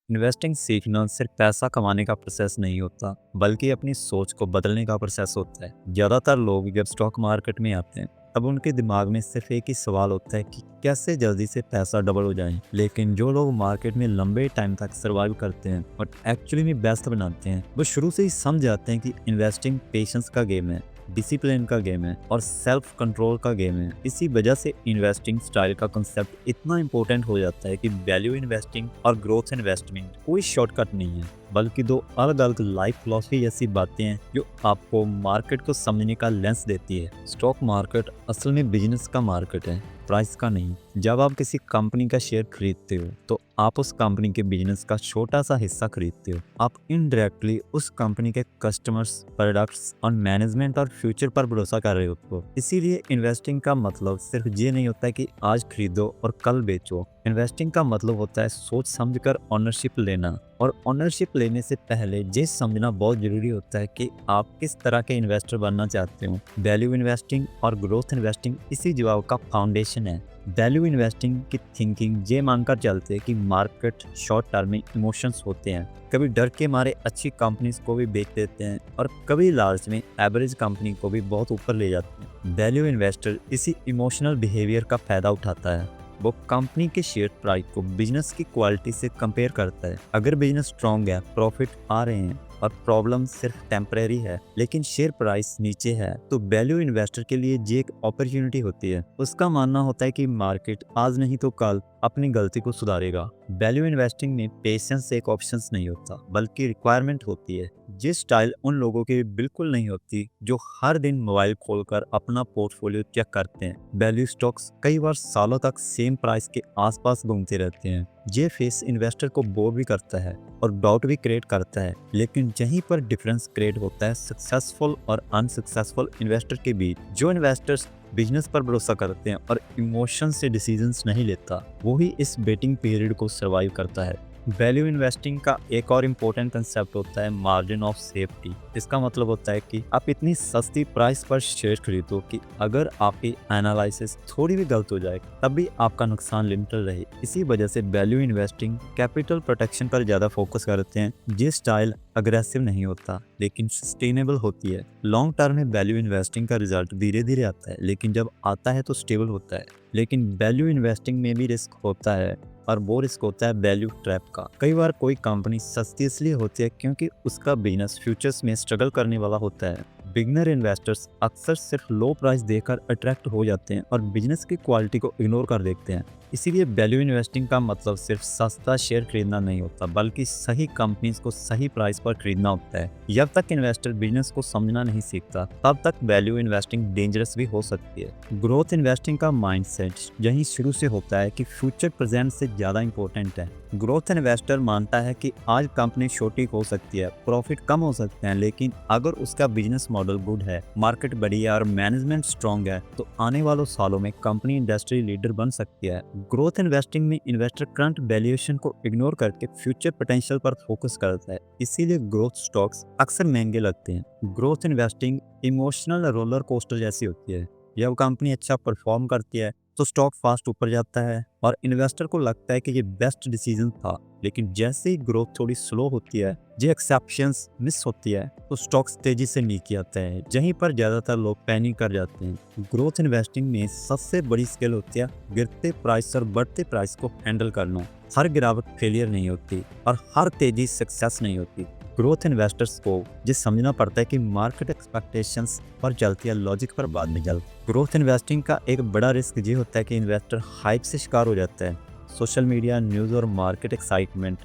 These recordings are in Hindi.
इन्वेस्टिंग सीखना सिर्फ पैसा कमाने का प्रोसेस नहीं होता, बल्कि अपनी सोच को बदलने का प्रोसेस होता है। ज़्यादातर लोग जब स्टॉक मार्केट में आते हैं, तब उनके दिमाग में सिर्फ एक ही सवाल होता है कि कैसे जल्दी से पैसा डबल हो जाए। लेकिन जो लोग मार्केट में लंबे टाइम तक सर्वाइव करते हैं और एक्चुअली में बेस्ट बनाते हैं, वो शुरू से ही समझ जाते हैं कि इन्वेस्टिंग पेशेंस का गेम है, डिसिप्लिन का गेम है और सेल्फ कंट्रोल का गेम है। इसी वजह से इन्वेस्टिंग स्टाइल का कंसेप्ट इतना इंपॉर्टेंट हो जाता है कि वैल्यू इन्वेस्टिंग और ग्रोथ इन्वेस्टमेंट कोई शॉर्टकट नहीं है, बल्कि दो अलग अलग लाइफ फिलॉसफी जैसी बातें हैं जो आपको मार्केट को समझने का लेंस देती है। स्टॉक मार्केट असल में बिजनेस का मार्केट है, प्राइस का नहीं। जब आप किसी कंपनी का शेयर खरीदते हो तो आप उस कंपनी के बिजनेस का छोटा सा हिस्सा खरीदते हो। आप इनडायरेक्टली उस कंपनी के कस्टमर्स, प्रोडक्ट्स और मैनेजमेंट और फ्यूचर पर भरोसा कर रहे हो। इसीलिए इन्वेस्टिंग का मतलब सिर्फ ये नहीं होता है कि आज खरीदो और कल बेचो। इन्वेस्टिंग का मतलब होता है सोच समझकर ओनरशिप लेना, और ओनरशिप लेने से पहले ये समझना बहुत जरूरी होता है कि आप किस तरह के इन्वेस्टर बनना चाहते हो। वैल्यू इन्वेस्टिंग और ग्रोथ इन्वेस्टिंग इसी जवाब का फाउंडेशन है। वैल्यू इन्वेस्टिंग की थिंकिंग ये मानकर चलते हैं कि मार्केट शॉर्ट टर्म में इमोशंस होते हैं। कभी डर के मारे अच्छी कंपनीज को भी बेच देते हैं और कभी लालच में एवरेज कंपनी को भी बहुत ऊपर ले जाते हैं। वैल्यू इन्वेस्टर इसी इमोशनल बिहेवियर का फायदा उठाता है। वो कंपनी के शेयर प्राइस को बिजनेस की क्वालिटी से कंपेयर करता है। अगर बिजनेस स्ट्रांग है, प्रॉफिट आ रहे हैं और प्रॉब्लम सिर्फ टेम्परेरी है, लेकिन शेयर प्राइस नीचे है, तो वैल्यू इन्वेस्टर के लिए ये एक अपॉर्चुनिटी होती है। उसका मानना होता है कि मार्केट आज नहीं तो कल अपनी गलती को सुधारेगा। वैल्यू इन्वेस्टिंग में पेशेंस एक ऑप्शन नहीं होता, बल्कि रिक्वायरमेंट होती है। ये स्टाइल उन लोगों की बिल्कुल नहीं होती जो हर दिन मोबाइल खोलकर अपना पोर्टफोलियो चेक करते हैं। वैल्यू स्टॉक्स कई बार सालों तक सेम प्राइस के आसपास घूमते रहते हैं। ये फेस इन्वेस्टर को बोर भी करता है और डाउट भी क्रिएट करता है, लेकिन यहीं पर डिफरेंस क्रिएट होता है सक्सेसफुल और अनसक्सेसफुल इन्वेस्टर के बीच। जो इन्वेस्टर्स बिजनेस पर भरोसा करते हैं और इमोशन से डिसीजंस नहीं लेता, वो ही इस वेटिंग पीरियड को सर्वाइव करता है। वैल्यू इन्वेस्टिंग का एक और इम्पोर्टेंट कंसेप्ट होता है मार्जिन ऑफ सेफ्टी। इसका मतलब होता है कि आप इतनी सस्ती प्राइस पर शेयर खरीदो कि अगर आपकी एनालिसिस थोड़ी भी गलत हो जाए तब भी आपका नुकसान लिमिटेड रहे। इसी वजह से वैल्यू इन्वेस्टिंग कैपिटल प्रोटेक्शन पर ज़्यादा फोकस करते हैं। ये स्टाइल अग्रेसिव नहीं होता, लेकिन सस्टेनेबल होती है। लॉन्ग टर्म में वैल्यू इन्वेस्टिंग का रिजल्ट धीरे धीरे आता है, लेकिन जब आता है तो स्टेबल होता है। लेकिन वैल्यू इन्वेस्टिंग में भी रिस्क होता है, और वो रिस्क होता है वैल्यू ट्रैप का। कई बार कोई कंपनी सस्ती इसलिए होती है क्योंकि उसका बिजनेस फ्यूचर्स में स्ट्रगल करने वाला होता है। बिगनर इन्वेस्टर्स अक्सर सिर्फ लो प्राइस देकर अट्रैक्ट हो जाते हैं और बिजनेस की क्वालिटी को इग्नोर कर देखते हैं। इसीलिए वैल्यू इन्वेस्टिंग का मतलब सिर्फ सस्ता शेयर खरीदना नहीं होता, बल्कि सही कंपनीज को सही प्राइस पर खरीदना होता है। जब तक इन्वेस्टर बिजनेस को समझना नहीं सीखता, तब तक वैल्यू इन्वेस्टिंग डेंजरस भी हो सकती है। ग्रोथ इन्वेस्टिंग का माइंडसेट यहीं शुरू से होता है कि फ्यूचर प्रेजेंट से ज़्यादा इंपॉर्टेंट है। ग्रोथ इन्वेस्टर मानता है कि आज कंपनी छोटी हो सकती है, प्रॉफिट कम हो सकते हैं, लेकिन अगर उसका बिजनेस मॉडल गुड है, मार्केट बढ़िया और मैनेजमेंट स्ट्रांग है, तो आने वालों सालों में कंपनी इंडस्ट्री लीडर बन सकती है। ग्रोथ इन्वेस्टिंग में इन्वेस्टर करंट वैल्यूएशन को इग्नोर करके फ्यूचर पोटेंशियल पर फोकस करता है। इसीलिए ग्रोथ स्टॉक्स अक्सर महंगे लगते हैं। Growth investing emotional roller coaster जैसी होती है। जब कंपनी अच्छा परफॉर्म करती है तो स्टॉक फास्ट ऊपर जाता है और इन्वेस्टर को लगता है कि ये बेस्ट डिसीजन था, लेकिन जैसे ही ग्रोथ थोड़ी स्लो होती है, जो एक्सेप्शंस मिस होती है, तो स्टॉक्स तेजी से नीचे आते हैं। यहीं पर ज़्यादातर लोग पैनिक कर जाते हैं। ग्रोथ इन्वेस्टिंग में सबसे बड़ी स्किल होती है गिरते प्राइस और बढ़ते प्राइस को हैंडल करना। हर गिरावट फेलियर नहीं होती और हर तेजी सक्सेस नहीं होती। ग्रोथ इन्वेस्टर्स को ये समझना पड़ता है कि मार्केट एक्सपेक्टेशंस पर चलती है, लॉजिक पर बाद में चल। ग्रोथ इन्वेस्टिंग का एक बड़ा रिस्क ये होता है कि इन्वेस्टर हाइप से शिकार हो जाता है। सोशल मीडिया, न्यूज़ और मार्केट एक्साइटमेंट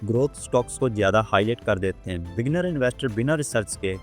ग्रोथ स्टॉक्स को ज़्यादा हाईलाइट कर देते हैं। बिगिनर इन्वेस्टर बिना रिसर्च के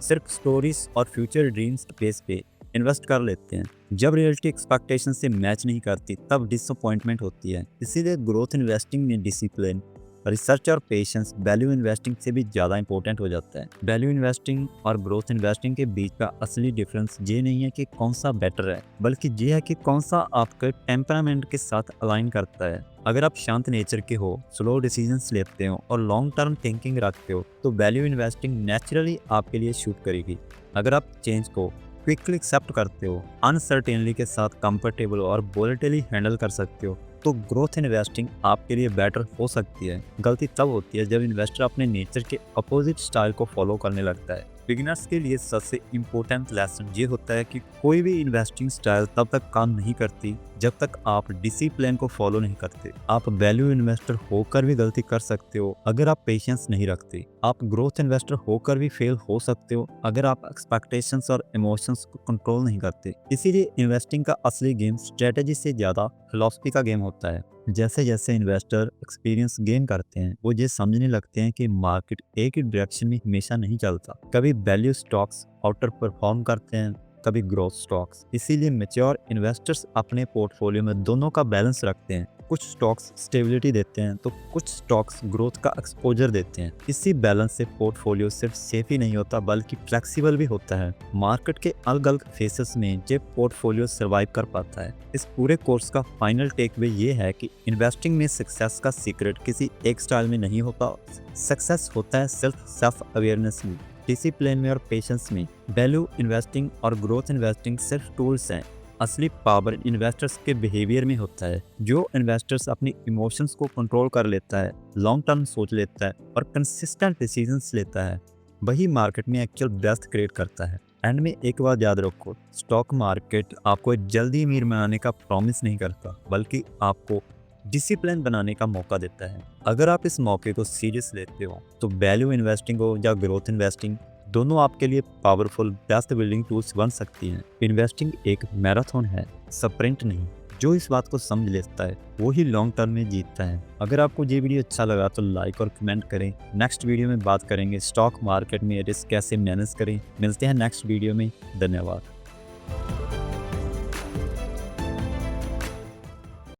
सिर्फ स्टोरीज और फ्यूचर ड्रीम्स बेस पे इन्वेस्ट कर लेते हैं। जब रियलिटी एक्सपेक्टेशन से मैच नहीं करती, तब डिसअपॉइंटमेंट होती है। इसीलिए ग्रोथ इन्वेस्टिंग में डिसिप्लिन, रिसर्च और पेशेंस वैल्यू इन्वेस्टिंग से भी ज़्यादा इंपॉर्टेंट हो जाता है। वैल्यू इन्वेस्टिंग और ग्रोथ इन्वेस्टिंग के बीच का असली डिफरेंस ये नहीं है कि कौन सा बेटर है, बल्कि ये है कि कौन सा आपके टेम्परामेंट के साथ अलाइन करता है। अगर आप शांत नेचर के हो, स्लो डिसीजंस लेते हो और लॉन्ग टर्म थिंकिंग रखते हो, तो वैल्यू इन्वेस्टिंग नेचुरली आपके लिए शूट करेगी। अगर आप चेंज को क्विकली एक्सेप्ट करते हो, अनसर्टेनली के साथ कंफर्टेबल और वोलेटिलिटी हैंडल कर सकते हो, तो ग्रोथ इन्वेस्टिंग आपके लिए बेटर हो सकती है। गलती तब होती है जब इन्वेस्टर अपने नेचर के अपोजिट स्टाइल को फॉलो करने लगता है। बिगिनर्स के लिए सबसे इम्पोर्टेंट लेसन ये होता है कि कोई भी इन्वेस्टिंग स्टाइल तब तक काम नहीं करती जब तक आप डिसिप्लिन को फॉलो नहीं करते। आप वैल्यू इन्वेस्टर होकर भी गलती कर सकते हो अगर आप पेशेंस नहीं रखते। आप ग्रोथ इन्वेस्टर होकर भी फेल हो सकते हो अगर आप एक्सपेक्टेशंस और इमोशंस को कंट्रोल नहीं करते। इसीलिए इन्वेस्टिंग का असली गेम स्ट्रेटेजी से ज़्यादा फिलॉसफी का गेम होता है। जैसे जैसे इन्वेस्टर एक्सपीरियंस गेन करते हैं वो ये समझने लगते हैं कि मार्केट एक ही डायरेक्शन में हमेशा नहीं चलता। कभी वैल्यू स्टॉक्स आउटर परफॉर्म करते हैं, कभी ग्रोथ स्टॉक्स। इसीलिए मैच्योर इन्वेस्टर्स अपने पोर्टफोलियो में दोनों का बैलेंस रखते हैं। कुछ स्टॉक्स स्टेबिलिटी देते हैं तो कुछ स्टॉक्स ग्रोथ का एक्सपोजर देते हैं। इसी बैलेंस से पोर्टफोलियो सिर्फ सेफ ही नहीं होता बल्कि फ्लेक्सिबल भी होता है। मार्केट के अलग अलग फेसेस में ये पोर्टफोलियो सर्वाइव कर पाता है। इस पूरे कोर्स का फाइनल टेकअवे ये है कि इन्वेस्टिंग में सक्सेस का सीक्रेट किसी एक स्टाइल में नहीं होता। सक्सेस होता है सेल्फ अवेयरनेस में, डिसिप्लिन में और पेशेंस में। वैल्यू इन्वेस्टिंग और ग्रोथ इन्वेस्टिंग सिर्फ टूल्स हैं। असली पावर इन्वेस्टर्स के बिहेवियर में होता है। जो इन्वेस्टर्स अपनी इमोशंस को कंट्रोल कर लेता है, लॉन्ग टर्म सोच लेता है और कंसिस्टेंट डिसीजंस लेता है, वही मार्केट में एक्चुअल बेस्ट क्रिएट करता है। एंड में एक बात याद रखो, स्टॉक मार्केट आपको जल्दी अमीर बनाने का प्रॉमिस नहीं करता बल्कि आपको डिसिप्लिन बनाने का मौका देता है। अगर आप इस मौके को सीरियस लेते हो तो वैल्यू इन्वेस्टिंग हो या ग्रोथ इन्वेस्टिंग, दोनों आपके लिए पावरफुल बेस्ट बिल्डिंग टूल्स बन सकती हैं। इन्वेस्टिंग एक मैराथन है, स्प्रिंट नहीं। जो इस बात को समझ लेता है वो ही लॉन्ग टर्म में जीतता है। अगर आपको ये वीडियो अच्छा लगा तो लाइक और कमेंट करें। नेक्स्ट वीडियो में बात करेंगे स्टॉक मार्केट में रिस्क कैसे मैनेज करें। मिलते हैं नेक्स्ट वीडियो में। धन्यवाद।